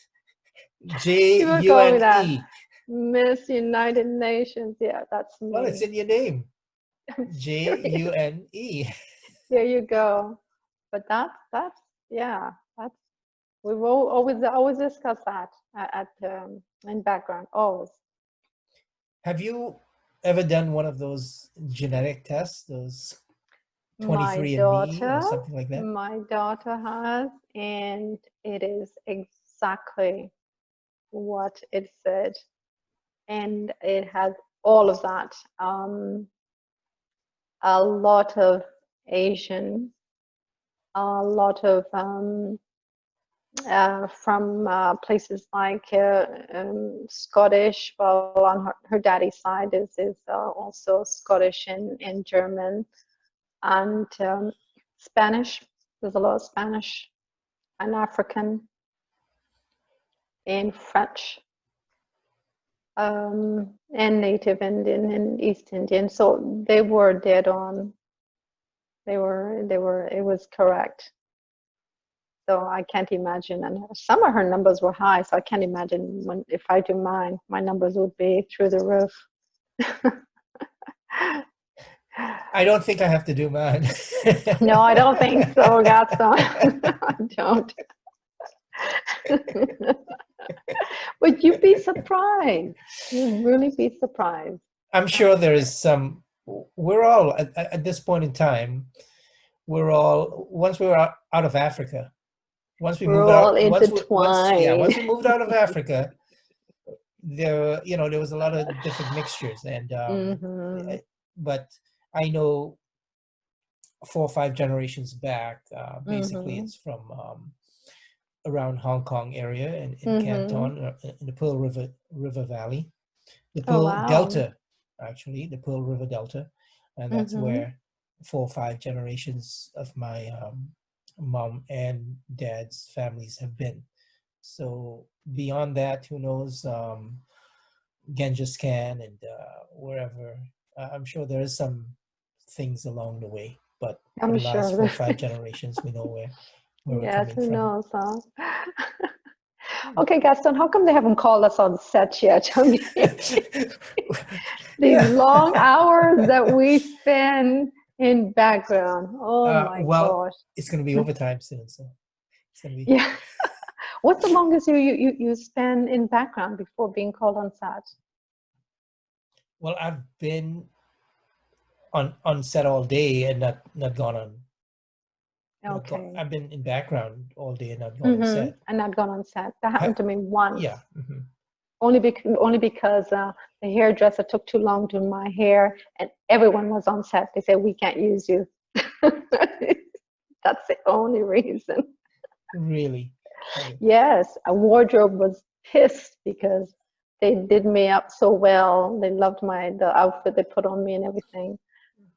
J people U call me N that. E. Miss United Nations. Yeah, that's Well, it's me. in your name. I'm serious. JUNE. There you go. But that's yeah, that's we've always discuss that in background always. Have you ever done one of those genetic tests, those My 23andMe or daughter, something like that? my daughter has, and it is exactly what it said, and it has all of that. A lot of Asian, a lot of from places like Scottish. Well, on her daddy's side is also Scottish and German, and Spanish. There's a lot of Spanish and African and French, and Native Indian and East Indian. So they were dead on. They were. It was correct. So I can't imagine. And some of her numbers were high, so I can't imagine when if I do mine, my numbers would be through the roof. I don't think I have to do mine. No, I don't think so, Gaston. I don't. But you'd be surprised. You'd really be surprised. I'm sure there is some, we're all, at this point in time, we're all, once we were out of Africa, once we We're moved all out, once intertwined. we moved out of Africa, there was a lot of different mixtures, and Hmm. but I know 4 or 5 generations back, basically Hmm. it's from around Hong Kong area and in Hmm. Canton, in the Pearl River Valley, the Oh, Pearl wow. Delta, actually the Pearl River Delta, and that's Hmm. where 4 or 5 generations of my mom and dad's families have been. So beyond that, who knows? Genghis Khan and wherever. I'm sure there is some things along the way, but for I'm the last sure four or there five is. generations, we know where we're Yes, coming who from. knows, huh? Okay, Gaston, how come they haven't called us on set yet? I mean, these Yeah. long hours that we spend in background. Oh my Well, gosh. it's going to be overtime soon, so it's going to be. Yeah. What's the longest you spend in background before being called on set? Well, I've been on set all day and not gone on. Okay. I've been in background all day and not gone on Mm-hmm. set. And not gone on set. That happened to me once. Yeah. Mhm. Only because the hairdresser took too long doing my hair, and everyone was on set. They said we can't use you. That's the only reason. Really. Okay. Yes, a wardrobe was pissed because they did me up so well. They loved the outfit they put on me and everything,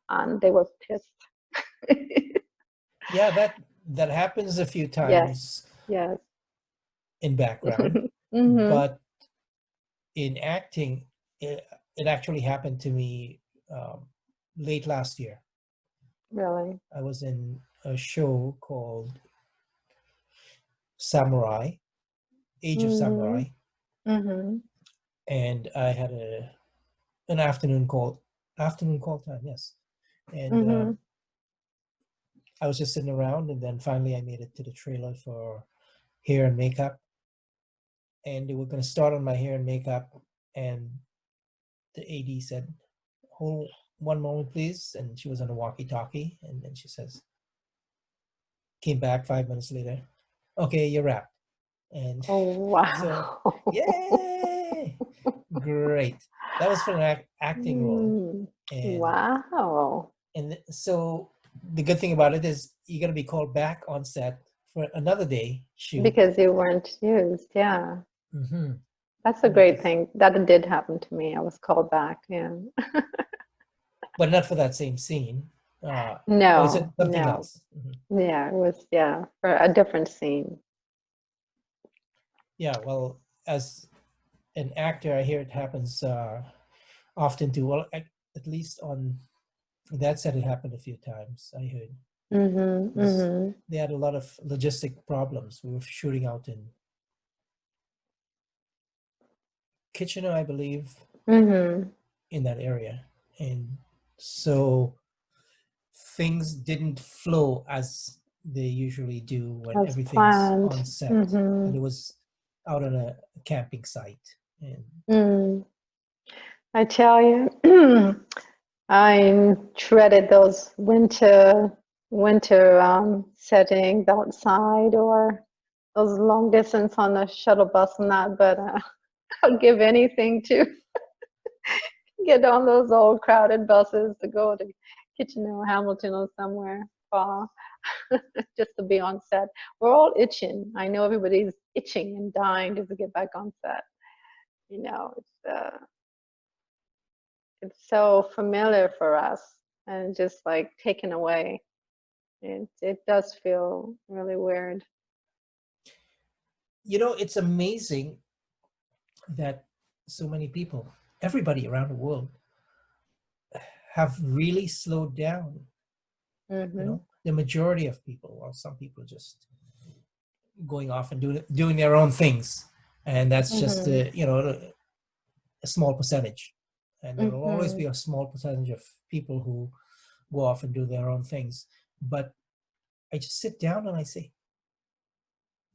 and they were pissed. Yeah, that happens a few Yes, times yes. in background, Hmm. but in acting, it actually happened to me late last year. Really. I was in a show called Samurai. Age of Mm-hmm. Samurai, Mm-hmm. and I had an afternoon call time, yes. And Mm-hmm. I was just sitting around, and then finally I made it to the trailer for hair and makeup, and they were going to start on my hair and makeup, and the AD said, "Hold one moment, please," and she was on a walkie-talkie, and then she says, came back 5 minutes later, "Okay, you're wrapped." And Oh, so, wow. yay, great. That was for an acting role, Mm, and wow. so the good thing about it is you're going to be called back on set for another day shoot. Because you weren't used, yeah. Hmm. That's a great thing. That did happen to me. I was called back, yeah. But not for that same scene. Or is it No, something no. else? Hmm. Yeah, it was, yeah, for a different scene. Yeah, well, as an actor, I hear it happens often too. Well, at least on that set, it happened a few times. I heard Mm-hmm, because mm-hmm, they had a lot of logistic problems. We were shooting out in Kitchener, I believe, mm-hmm. in that area, and so things didn't flow as they usually do when As everything's planned. on set, Mm-hmm. and it was out on a camping site. And Mm. I tell you, I dreaded those winter settings outside or those long distance on the shuttle bus and that, but I'll give anything to get on those old crowded buses to go to Kitchener or Hamilton or somewhere far just to be on set. We're all itching. I know everybody's itching and dying just to get back on set. You know, it's so familiar for us and just like taken away. It does feel really weird. it's amazing that so many people, everybody around the world, have really slowed down. Mm-hmm. The majority of people, well, some people are just going off and doing their own things, and that's just Mm-hmm. a small percentage. And there will always Mm-hmm. be a small percentage of people who go off and do their own things. But I just sit down and I say,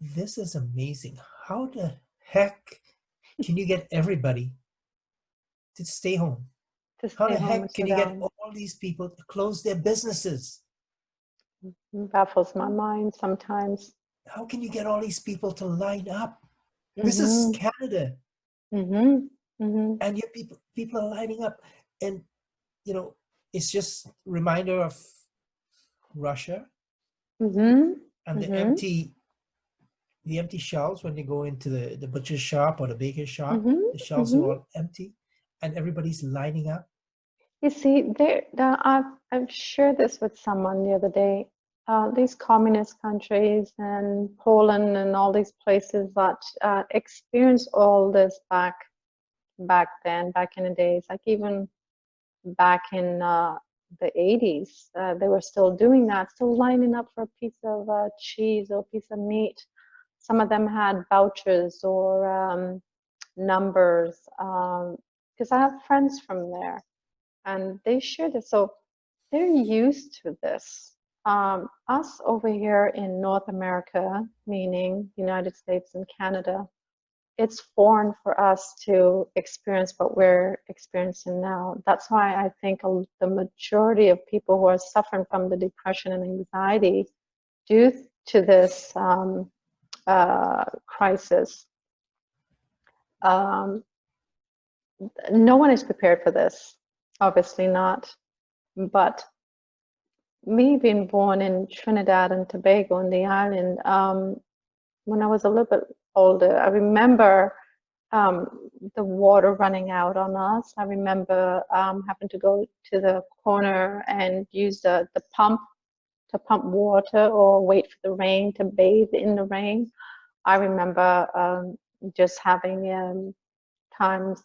this is amazing. How the heck can you get everybody to stay home? To How stay the home and heck can slow you get down. all these people to close their businesses? Baffles my mind sometimes. How can you get all these people to line up? This is Mm-hmm. Canada, Mm-hmm. Mm-hmm. and yet people are lining up. And you know, it's just reminder of Russia Mm-hmm. and Mm-hmm. the empty shelves when you go into the butcher's shop or the baker's shop. Mm-hmm. The shelves are Mm-hmm. all empty, and everybody's lining up. You see, I've shared this with someone the other day. These communist countries and Poland and all these places that experienced all this back then, back in the days, like even back in the 80s, they were still doing that, still lining up for a piece of cheese or a piece of meat. Some of them had vouchers or numbers, because I have friends from there and they share this. So they're used to this. Us over here in North America, meaning United States and Canada, it's foreign for us to experience what we're experiencing now. That's why I think the majority of people who are suffering from the depression and anxiety due to this crisis, um, no one is prepared for this. Obviously not. But me being born in Trinidad and Tobago in the island, when I was a little bit older, I remember the water running out on us. I remember having to go to the corner and use the pump to pump water or wait for the rain to bathe in the rain. I remember just having times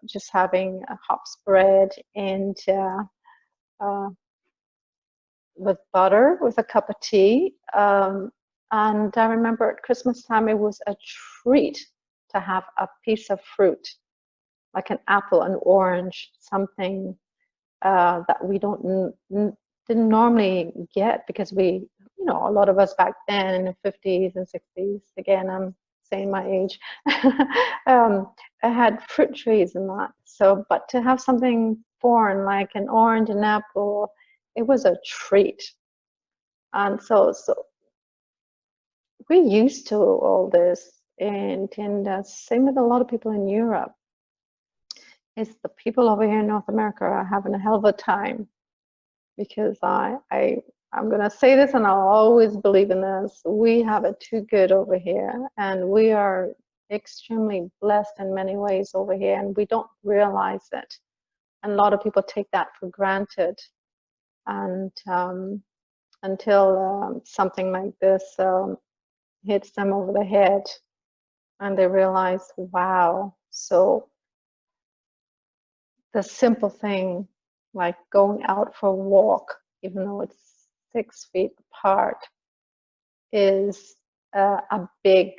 just having a hops bread and uh, with butter with a cup of tea. And I remember at Christmas time, it was a treat to have a piece of fruit, like an apple, an orange, something that we didn't normally get, because we, a lot of us back then in the 50s and 60s, again, I'm saying my age, I had fruit trees and that. So, but to have something foreign like an orange and apple, it was a treat. And so we're used to all this, and same with a lot of people in Europe. It's the people over here in North America are having a hell of a time, because I'm gonna say this, and I'll always believe in this. We have it too good over here, and we are extremely blessed in many ways over here, and we don't realize it. And a lot of people take that for granted, and until something like this hits them over the head, and they realize, wow. So the simple thing, like going out for a walk, even though it's 6 feet apart, is a big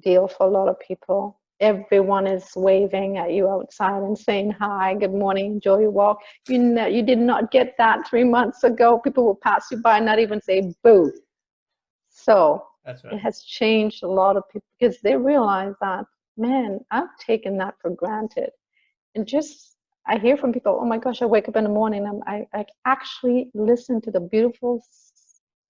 deal for a lot of people. Everyone is waving at you outside and saying hi, good morning, enjoy your walk. You did not get that 3 months ago. People will pass you by and not even say boo. So That's right. it has changed a lot of people, because they realize that, man, I've taken that for granted. And just, I hear from people, oh my gosh, I wake up in the morning, I actually listen to the beautiful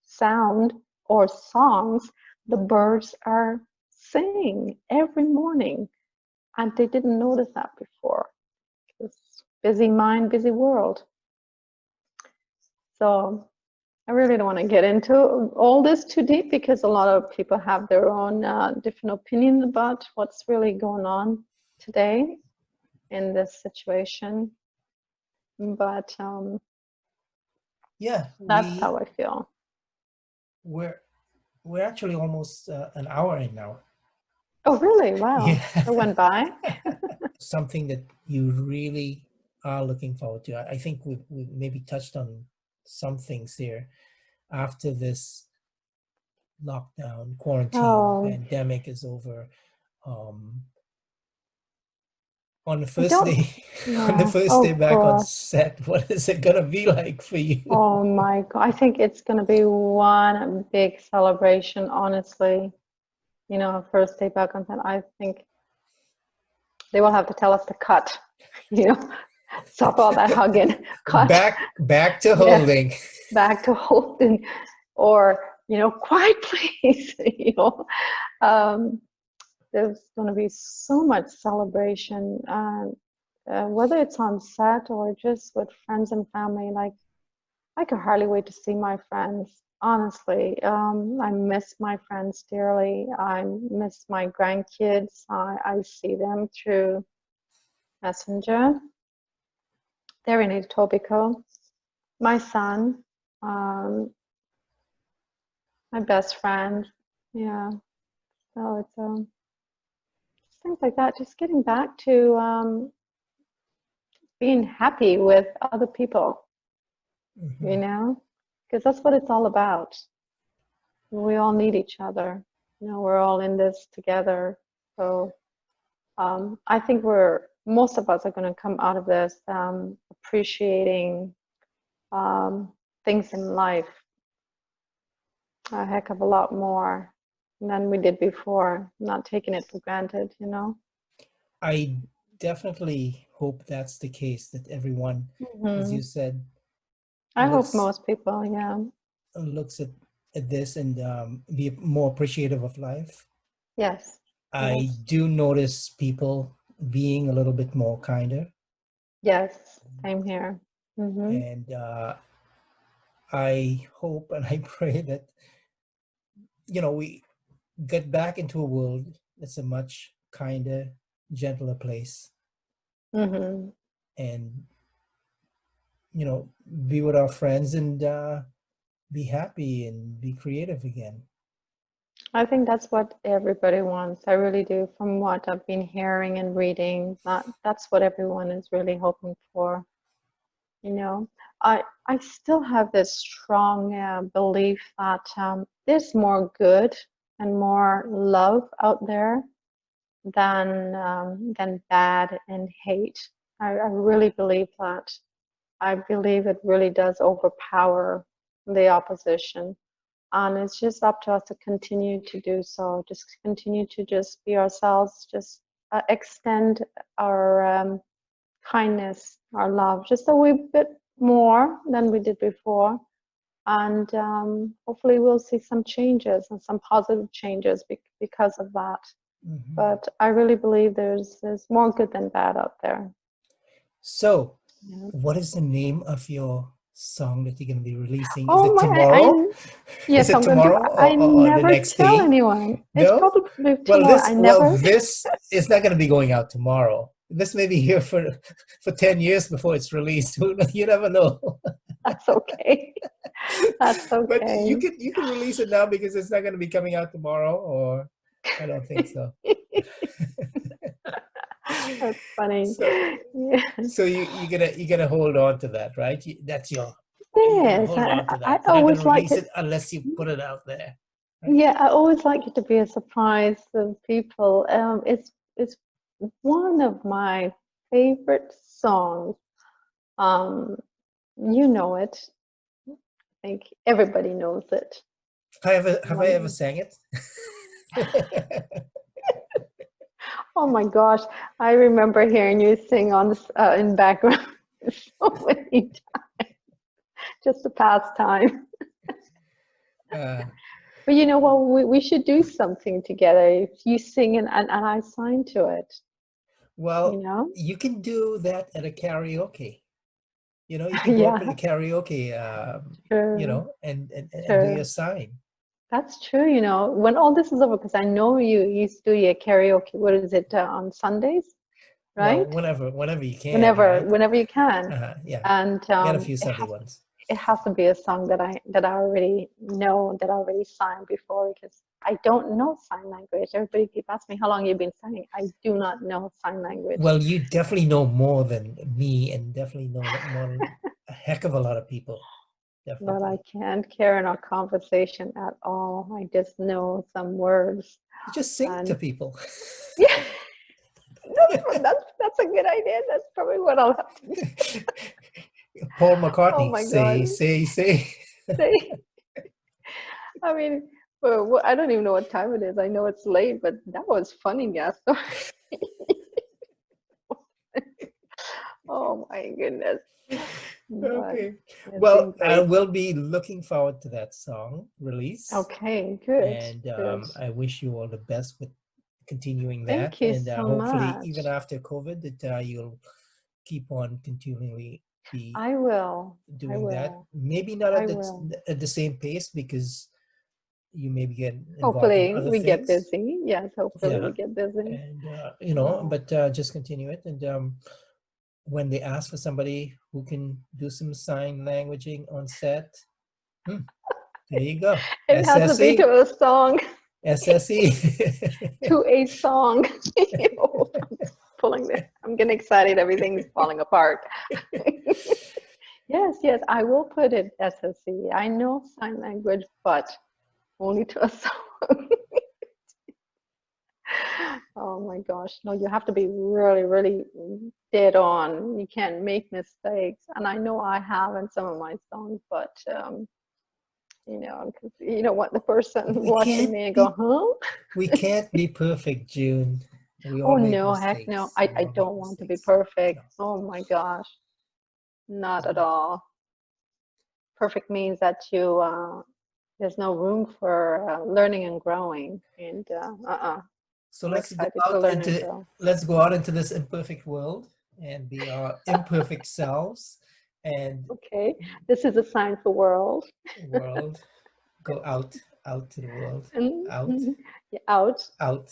sound or songs the birds are singing every morning. And they didn't notice that before. It's busy mind, busy world. So I really don't want to get into all this too deep, because a lot of people have their own different opinions about what's really going on today in this situation. But Yeah, that's how I feel. we're actually almost an hour in now. Oh, really? Wow. Yeah. It went by. Something that you really are looking forward to. I think we maybe touched on some things here after this lockdown, quarantine, Oh, pandemic is over. Um, on the I first don't. day, on the Yeah. first day Oh, back on gosh. set, what is it gonna be like for you? Oh, my God. I think it's going to be one big celebration, honestly. First day back on set, I think they will have to tell us to cut, you know, stop all that hugging, cut. Back to Yeah, holding. back to holding, or, quiet, please. Um, there's going to be so much celebration, whether it's on set or just with friends and family. Like, I could hardly wait to see my friends. Honestly, I miss my friends dearly. I miss my grandkids. I see them through Messenger. They're in Etobicoke. My son, um, my best friend. Yeah. So it's things like that. Just getting back to being happy with other people, Mhm. because that's what it's all about. We all need each other. We're all in this together. So I think most of us are going to come out of this appreciating things in life a heck of a lot more than we did before, not taking it for granted. I definitely hope that's the case, that everyone, as Hmm. you said, I hope looks most people, yeah. looks at this and be more appreciative of life. Yes, I yes, do notice people being a little bit more kinder, yes, same here. Hmm. and I hope and I pray that we get back into a world that's a much kinder, gentler place, Hmm. and be with our friends and be happy and be creative again. I think that's what everybody wants. I really do. From what I've been hearing and reading, that's what everyone is really hoping for. You know, I still have this strong belief that there's more good and more love out there than bad and hate. I really believe that. I believe it really does overpower the opposition. And it's just up to us to continue to do so. Just continue to just be ourselves, just extend our kindness, our love, just a wee bit more than we did before. And hopefully we'll see some changes and some positive changes because of that. Mhm. But I really believe there's more good than bad out there. So, Yeah. what is the name of your song that you're going to be releasing? Is Oh it my, tomorrow? Is yes, it I'm going to, tomorrow I or the never next tell day? anyone. It's No? probably Well, tomorrow. I never, this is not going to be going out tomorrow. This may be here for 10 years before it's released. You never know. that's okay. That's But okay. you can release it now because it's not going to be coming out tomorrow, or I don't think so. That's funny. So Yeah. so you're gonna hold on to that, right? That's your you're gonna Yes, hold on to I that. You're not gonna always like release it. it unless you put it out there, right? Yeah, I always like it to be a surprise to people. It's one of my favorite songs. Um, you know it. I think everybody knows it. Have I ever One, sang it? oh my gosh, I remember hearing you sing on this in background so many times, just to pass time. uh, But you know what? We should do something together. If you sing and I sign to it, you well, know? you can do that at a karaoke. You know, you can go up at Yeah, a karaoke, true, and do your true. sign. That's true, you know. When all this is over, because I know you used to do your karaoke. What is it on Sundays, Well, right? whenever you can, right? Whenever you can. Yeah. And I got a few Sunday ones. it has to be a song that I already know, that I already signed before, because I don't know sign language. Everybody keep asking me how long you've been signing. I do not know sign language. Well, you definitely know more than me, and definitely know more than a heck of a lot of people. But I Definitely. can't carry on a conversation at all. I just know some words. You just sing to And people. yeah, that's a good idea. That's probably what I'll have to do. Paul Oh McCartney, my God. say. Say, I mean, well, I don't even know what time it is. I know it's late, but that was funny, Gaston. Oh my goodness. But Okay. it's been Well, I great. will be looking forward to that song release, Okay, good, and good. I wish you all the best with continuing that, Thank you and so hopefully, even much. after COVID, that you'll keep on continually be I will. I doing that. will. Maybe not I will. at the same pace because you maybe get involved in Hopefully other we get things. busy. Yes, hopefully we Yeah, get busy. and Yeah. but just continue it. And when they ask for somebody who can do some sign languaging on set, hmm, there you go. It has to be SSE, to a song, SSE. to a song. I'm pulling this. I'm getting excited. Everything's falling apart. Yes, yes, I will put it SSC. I know sign language, but only to a song. Oh my gosh. No, you have to be really, really dead on. You can't make mistakes. And I know I have in some of my songs, but you know, 'cause you don't want the person we watching can't me and go, be huh? we can't be perfect, June. We Oh all make no, heck no. mistakes. I We all make don't want to be mistakes. perfect. No. Oh my gosh. Not at Mhm. all. Perfect means that you there's no room for learning and growing. And So I'm excited to learn and grow. let's go out into this imperfect world and be our imperfect selves and Okay, this is a sign for world. world go out to the world. Out, And yeah, out, out,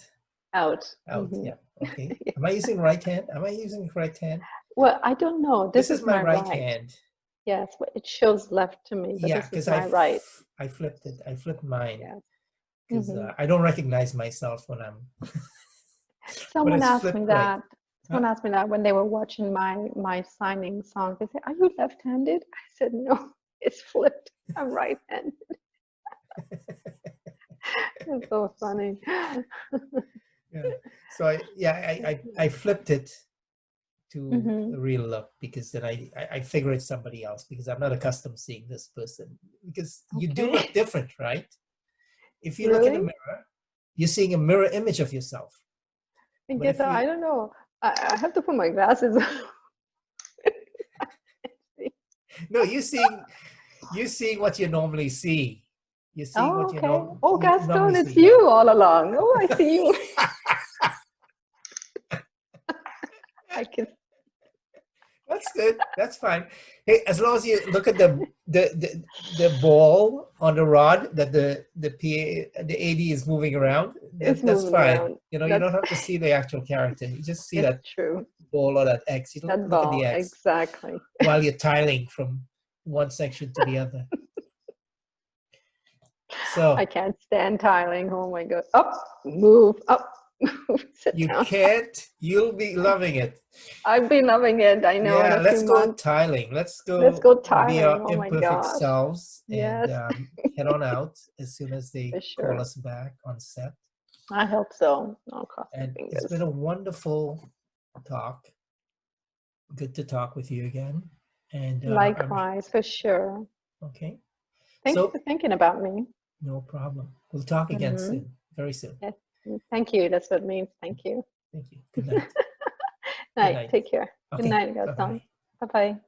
out. out. Yeah. Okay. Yeah. Am I using right hand? Am I using the right hand? Well, I don't know. This This is is my my right right. hand. Yes, well, it shows left to me, but Yeah, this is because my right. I flipped it. I flipped mine Yes. because Hmm. I don't recognize myself when I'm when Someone it's asked me flipped right. that. Huh? Someone asked me that when they were watching my signing song. They said, "Are you left-handed?" I said, "No, it's flipped. I'm right-handed." so funny. Yeah. So I flipped it to Hmm. a real look because then I figure it's somebody else because I'm not accustomed to seeing this person because you do Okay. look different, right? If you look in the Really? mirror, you're seeing a mirror image of yourself. I But guess if I you don't know. I have to put my glasses on. no, you're seeing what you normally see. You're seeing Oh, what you okay. Oh, Gaston, normally it's see. Yeah. you all along. Oh, I see you. I can. That's good. That's fine. Hey, as long as you look at the ball on the rod that the AD is moving around, It's that's moving fine. around. You don't That's have to see the actual character. You just see it's that true. ball or that X. You That look at the ball, X exactly. while you're tiling from one section to the other. I So can't stand tiling. Oh my God. Up, move, up, move, sit you down. can't. You'll be loving it. I've been loving it. I know in Yeah, a few let's go months. tiling. Let's Let's go go be tiling. our Oh my imperfect gosh. selves and Yes, head on out as soon as they for call sure. us back on set. I hope so. I'll cross my And it's been fingers. a wonderful talk. Good to talk with you again. And Likewise, for sure. okay. Thank you So for thinking about me. no problem. We'll talk again Hmm. soon, very soon. Yes. Thank you. That's what it means. Thank you. Thank you. Good night. Good Night. night. Take care. Good Okay. night, Bye bye. Gaston. Bye bye.